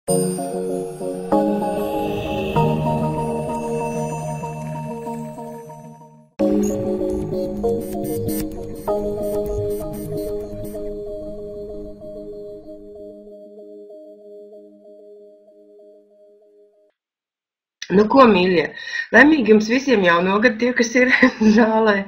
Nu, ko, mīļie, laimīgi jums visiem jauno gadu, tie, kas ir zālē.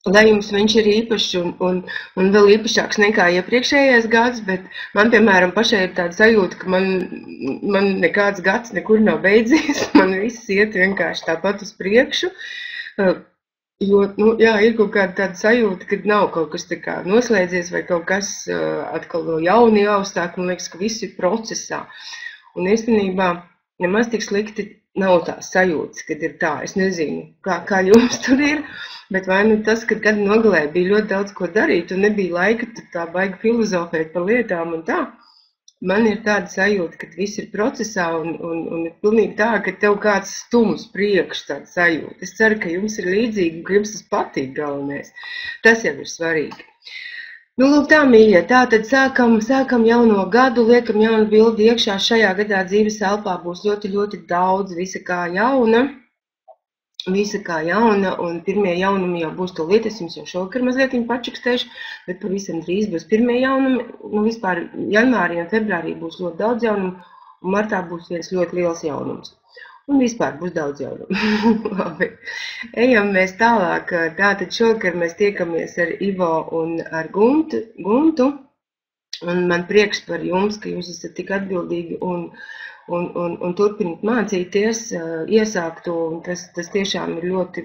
Lai jums viņš ir īpašs un vēl īpašāks nekā iepriekšējais gads, bet man, piemēram, pašai ir tāda sajūta, ka man nekāds gads nekur nav beidzies, man viss iet vienkārši tāpat uz priekšu, jo, nu, jā, ir kaut kāda tāda sajūta, ka nav kaut kas tā kā noslēdzies vai kaut kas atkal no jauna jāuzstāk, man liekas, ka viss ir procesā. Un īstenībā nemaz tik slikti nav tās sajūtas, kad ir tā. Es nezinu, kā jums tur ir, bet vai nu tas, ka gada nogalē bija ļoti daudz ko darīt un nebija laika tā baigi filozofēt par lietām un tā. Man ir tāda sajūta, ka viss ir procesā un ir pilnīgi tā, ka tev kāds stum uz priekšu tāda sajūta. Es ceru, ka jums ir līdzīgi un ka jums tas patīk galvenais. Tas jau ir svarīgi. Nu, lūk tā, mīļie, tā tad sākam jauno gadu, liekam jaunu bildi iekšā. Šajā gadā dzīves elpā būs ļoti, ļoti daudz visa kā jauna, un pirmie jaunumi jau būs tūlīt. Es jums jau šovakar mazliet pačukstēšu, bet pavisam drīz būs pirmie jaunumi. Nu, vispār janvārī un februārī būs ļoti daudz jaunumu, un martā būs viens ļoti liels jaunums. Un vispār būs daudz jaunumu. Labi, ejam mēs tālāk. Tātad šovakar mēs tiekamies ar Ivo un ar Guntu. Un man prieks par jums, ka jūs esat tik atbildīgi un turpināt mācīties, iesākt to. Un tas tiešām ir ļoti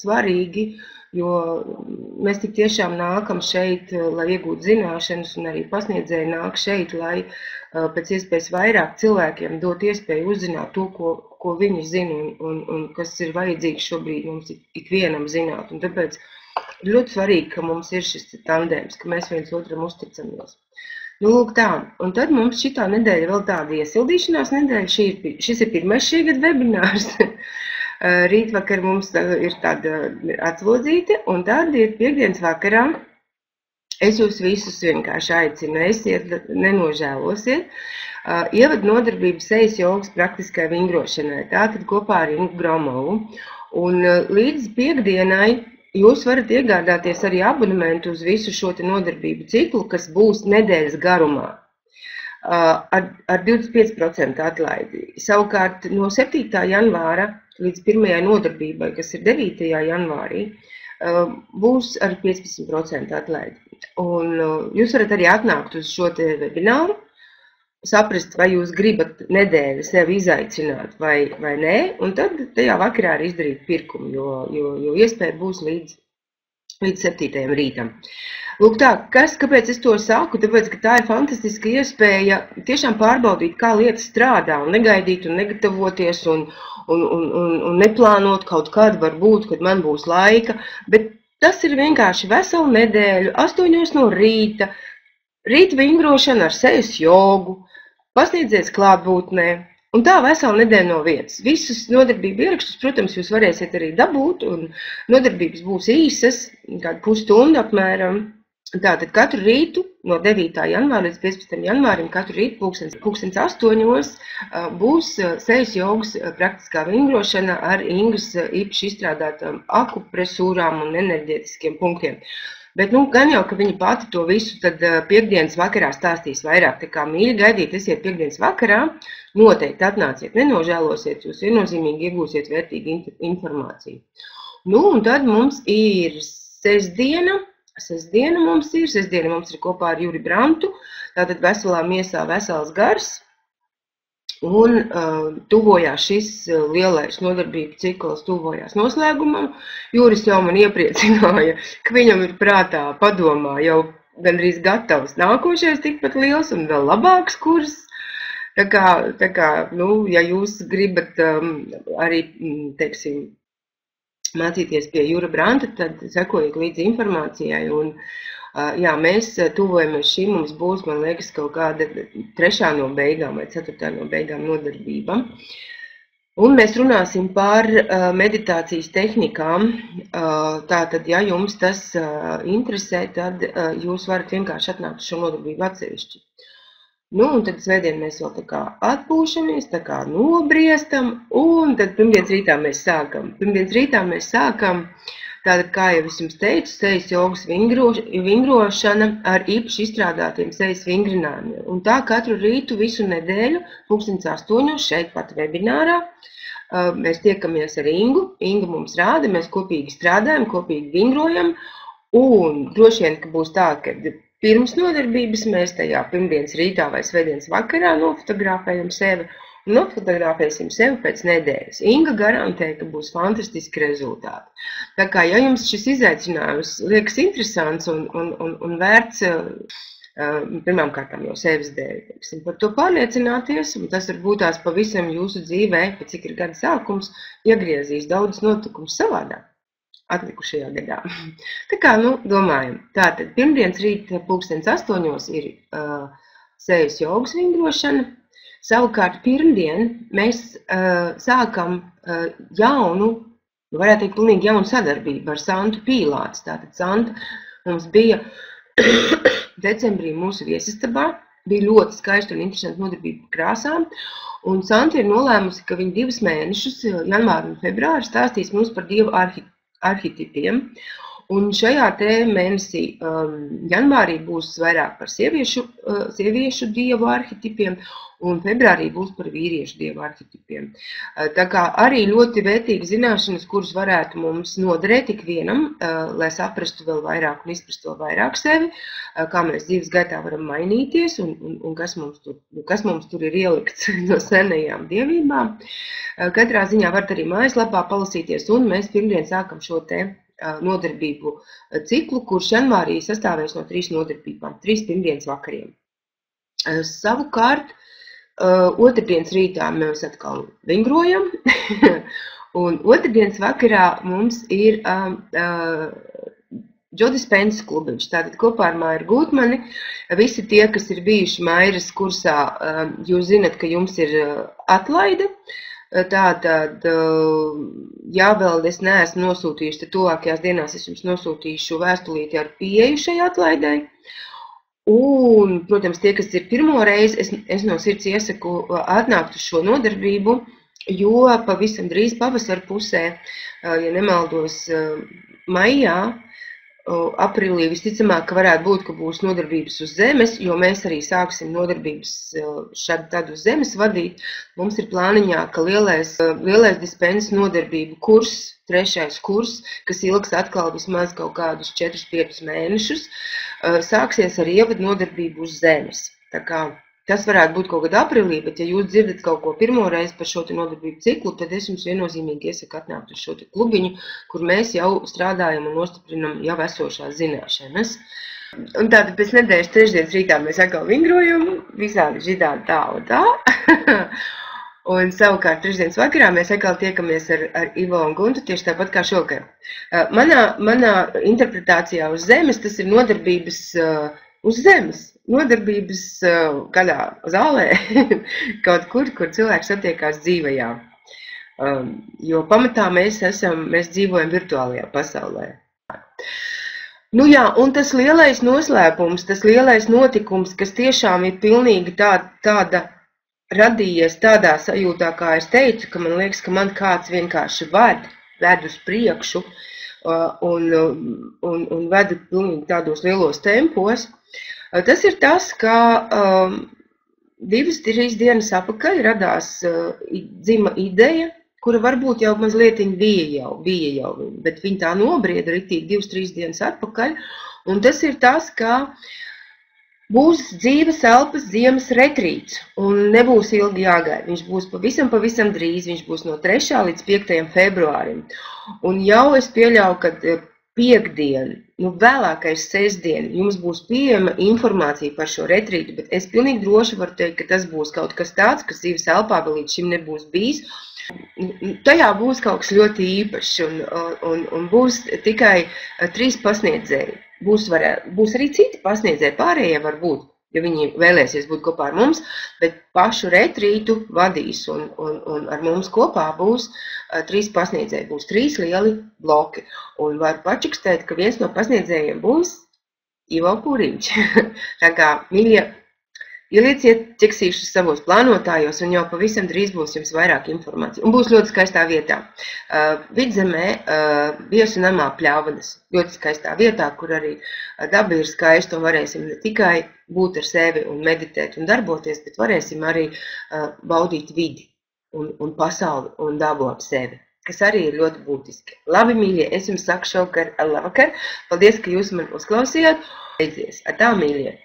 svarīgi, jo mēs tik tiešām nākam šeit, lai iegūtu zināšanas, un arī pasniedzēji nāk šeit, lai pēc iespējas vairāk cilvēkiem dot iespēju uzzināt to, ko viņi zina un kas ir vajadzīgs šobrīd mums ikvienam zināt. Un tāpēc ir ļoti svarīgi, ka mums ir šis tandēms, ka mēs viens otram uzticamies. Nu, lūk tā, un tad mums šitā nedēļa vēl tāda iesildīšanās nedēļa. Šis ir pirmais šī gada webinārs. Rītvakar mums ir tāda atslodzīte, un tad ir piekdienas vakarā. Es jūs visus vienkārši aicinu, esiet, nenožēlosiet. Ievad nodarbību sejas jogas praktiskai vingrošanai, tātad kopā ar Ingu Gromovu. Un līdz piekdienai jūs varat iegādāties arī abonementu uz visu šo nodarbību ciklu, kas būs nedēļas garumā. Ar 25% atlaidi. Savukārt no 7. janvāra līdz 1. nodarbībai, kas ir 9. janvārī, būs ar 15% atlaidi. Un jūs varat arī atnākt uz šo webināru, saprast, vai jūs gribat nedēļu sevi izaicināt vai nē, un tad tajā vakarā arī izdarīt pirkumu, jo iespēja būs līdz 7. rītam. Lūk tā, kāpēc es to saku? Tāpēc, ka tā ir fantastiska iespēja tiešām pārbaudīt, kā lietas strādā, un negaidīt, un negatavoties, un neplānot kaut kādu varbūt, kad man būs laika, bet tas ir vienkārši veselu nedēļu, 8 no rīta vingrošana ar sejas jogu, pasniedzies klātbūtnē, un tā veselu nedēļu no vietas. Visus nodarbību ierakstus, protams, jūs varēsiet arī dabūt, un nodarbības būs īsas, kādu pusstunda apmēram. Tātad katru rītu no 9. janvāra līdz 15. janvārim, katru rītu 8:00 būs sejas jogas praktiskā vingrošana ar Ingas īpaši izstrādātām akupresūrām un enerģētiskiem punktiem. Bet, nu, gan jau, ka viņa pati to visu tad piekdienas vakarā stāstīs vairāk. Tā kā mīļi gaidīt, esiet piekdienas vakarā, noteikti atnāciet, nenožēlosiet, jūs viennozīmīgi iegūsiet vērtīgu informāciju. Nu, un tad mums ir sestdiena mums ir kopā ar Juri Brantu, tātad veselā miesā vesels gars, un tuvojās šis lielais nodarbību cikls tuvojās noslēgumam. Juris jau man iepriecināja, ka viņam ir prātā padomā jau gandrīz gatavs nākošais tikpat liels un vēl labāks kurs. Tā kā, nu, ja jūs gribat arī, teiksim, mācīties pie Jura Branta, tad sekojiet līdzi informācijai. Un, jā, mēs tuvojamies šī, mums būs, man liekas, kaut kāda 3. no beigām vai 4. no beigām nodarbība. Un mēs runāsim par meditācijas tehnikām. Tātad, ja jums tas interesē, tad jūs varat vienkārši atnākt šo nodarbību atsevišķi. Nu, un tad svētdien mēs vēl tā kā atpūšamies, tā kā nobriestam, un tad pirmdienas rītā mēs sākam. Pirmdienas rītā mēs sākam, tātad, kā jau es jums teicu, sejas jogas vingrošana ar īpaši izstrādātiem sejas vingrinājumiem. Un tā katru rītu visu nedēļu, 2008. šeit pat webinārā, mēs tiekamies ar Ingu. Inga mums rāda, mēs kopīgi strādājam, kopīgi vingrojam, un droši vien, ka būs tā, ka pirms nodarbības mēs tajā pirmdienas rītā vai svētdienas vakarā nofotografējam sevi un nofotografēsim sevi pēc nedēļas. Inga garantē, ka būs fantastiski rezultāti. Tā kā, ja jums šis izaicinājums liekas interesants un vērts pirmām kārtām jau sevis dēļ, par to pārliecināties, un tas varbūt tās pavisam jūsu dzīvē, pēc cik ir gada sākums, iegriezīs daudz notikumus savādāk atlikušajā gadā. Tā kā, domājam, tātad pirmdienas rīta 2008. ir sejas jogas vingrošana. Savukārt pirmdien mēs sākam jaunu, varētu teikt, pilnīgi jaunu sadarbību ar Santu Pīlāts. Tātad Santa mums bija decembrī mūsu viesistabā, bija ļoti skaista un interesanta nodarbība krāsām, un Santa ir nolēmusi, ka viņa 2 mēnešus, janvāru un februāru, stāstīs mums par dievu arhetipiem, un šajā te mēnesī janvārī būs vairāk par sieviešu dievu arhetipiem, un februārī būs par vīriešu dievu arhetipiem. Tā kā arī ļoti vērtīgi zināšanas, kuras varētu mums noderēt ikvienam, lai saprastu vēl vairāk un izprastu vēl vairāk sevi, kā mēs dzīves gaitā varam mainīties un kas mums tur ir ielikts no senajām dievībām. Katrā ziņā varat arī mājaslapā palasīties, un mēs pirmdien sākam šo te nodarbību ciklu, kurš janvārī sastāvēs no 3 nodarbībām, 3 pirmdienas vakariem. Savukārt, otrdienas rītā mēs atkal vingrojam, un otrdienas vakarā mums ir Joe Dispenza klubiņš. Tātad kopā ar Mairu Gutmani, visi tie, kas ir bijuši Mairas kursā, jūs zinat, ka jums ir atlaide. Tātad, ja vēl es neesmu nosūtījuši, tad tuvākajās dienās es jums nosūtīšu vēstulīti ar pieeju šai atlaidai. Un, protams, tie, kas ir pirmo reizi, es no sirds iesaku atnākt uz šo nodarbību, jo pavisam drīz pavasara pusē, ja nemaldos, maijā, aprīlī visticamāk, ka varētu būt, ka būs nodarbības uz zemes, jo mēs arī sāksim nodarbības šādu tādu uz zemes vadīt. Mums ir plāniņā, ka lielais Dispenzas nodarbību kurs, 3. kurs, kas ilgs atkal vismaz kaut kādus 4-5 mēnešus, sāksies ar ievadu nodarbību uz zemes. Tā kā tas varētu būt kaut kad aprīlī, bet ja jūs dzirdat kaut ko pirmo reizi par šo te nodarbību ciklu, tad es jums viennozīmīgi iesaku atnākt uz šo te klubiņu, kur mēs jau strādājam un nostiprinam jau esošās zināšanas. Un tātad pēc nedēļas trešdienas rītā mēs atkal vingrojam, visādi žitādi tā un tā. Un savukārt trešdienas vakarā mēs atkal tiekamies ar Ivo un Guntu tieši tāpat kā šokar. Manā interpretācijā uz zemes tas ir nodarbības uz zemes. Nodarbības kādā zālē, kaut kur cilvēks satiekās dzīvajā. Jo pamatā mēs dzīvojam virtuālajā pasaulē. Nu jā, un tas lielais noslēpums, tas lielais notikums, kas tiešām ir pilnīgi tāda radījies tādā sajūtā, kā es teicu, ka man liekas, ka man kāds vienkārši ved uz priekšu un ved pilnīgi tādos lielos tempos. Tas ir tas, ka 2-3 dienas apakaļ radās dzima ideja, kura varbūt jau mazliet bija jau, bet viņa tā nobrieda ritīgi 2-3 dienas atpakaļ, un tas ir tas, ka būs dzīves elpas ziemas retrīts, un nebūs ilgi jāgaida. Viņš būs pavisam drīz, viņš būs no 3. līdz 5. februārim, un jau es pieļauju, ka piekdien, vēlākais sestdien, jums būs pieejama informācija par šo retrītu, bet es pilnīgi droši varu teikt, ka tas būs kaut kas tāds, kas dzīves elpā vēl līdz šim nebūs bijis. Tajā būs kaut kas ļoti īpašs un būs tikai 3 pasniedzēji. Būs arī citi pasniedzēji, pārējie var būt, ja viņi vēlēsies būt kopā ar mums, bet pašu retrītu vadīs un ar mums kopā būs 3 pasniedzēji, būs 3 lieli bloki. Un var pačukstēt, ka viens no pasniedzējiem būs Ivo Pūriņš. Tā kā, mīļie Ielieciet ķeksīšus savos plānotājos, un jau pavisam drīz būs jums vairāk informācija. Un būs ļoti skaistā vietā. Vidzemē, Viesu namā Pļāvadas. Ļoti skaistā vietā, kur arī daba ir skaista, un varēsim ne tikai būt ar sevi un meditēt un darboties, bet varēsim arī baudīt vidi un pasauli un dabu ap sevi, kas arī ir ļoti būtiski. Labi, mīļie, es jums saku šovakar labvakar. Paldies, ka jūs man uzklausījāt. Beidzies. Ar tā, mīļie!